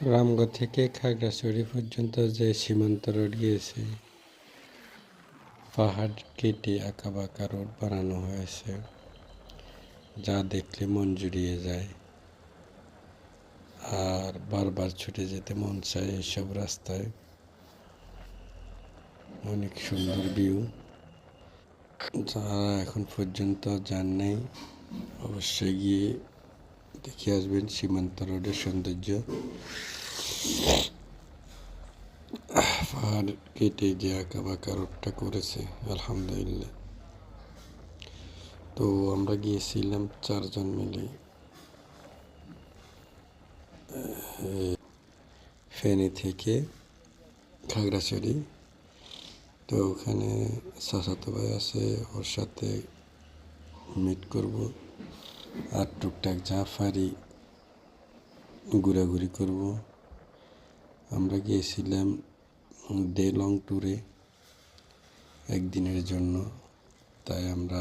রামগড় থেকে খাগড়াছড়ি পর্যন্ত যে সীমান্ত রোড গিয়েছে, পাহাড় কেটে আঁকাবাঁকা রোড বানানো হয়েছে, যা দেখলে মন জুড়িয়ে যায় আর বারবার ছুটে যেতে মন চায়। এইসব রাস্তায় অনেক সুন্দর ভিউ। যারা এখন পর্যন্ত যান নাই, অবশ্যই গিয়ে দেখে আসবেন সীমান্ত রোডের সৌন্দর্য। পাহাড় কেটে যে আঁকাবাঁকা রোডটা করেছে, আলহামদুলিল্লাহ। তো আমরা গিয়েছিলাম 4 জন মিলে ফেনী থেকে খাগড়াছড়ি। তো ওখানে চাচাতো ভাই আছে, ওর সাথে মিট করব আর টুকটাক যা পারি ঘোরাঘুরি করব। আমরা গিয়েছিলাম ডে লং ট্যুরে, একদিনের জন্য। তাই আমরা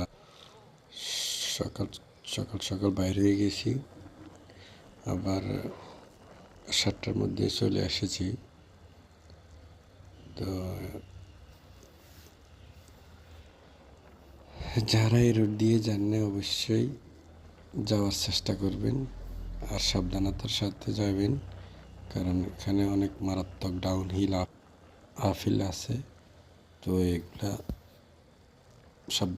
সকাল সকাল সকাল বাইরে হয়ে গেছি, আবার 7টার মধ্যে চলে এসেছি। তো যারা এই রোড দিয়ে যান না, অবশ্যই যাওয়ার চেষ্টা করবেন আর সাবধানতার সাথে যাবেন, কারণ এখানে অনেক মারাত্মক ডাউনহিল আপহিল আছে। তো এগুলা সব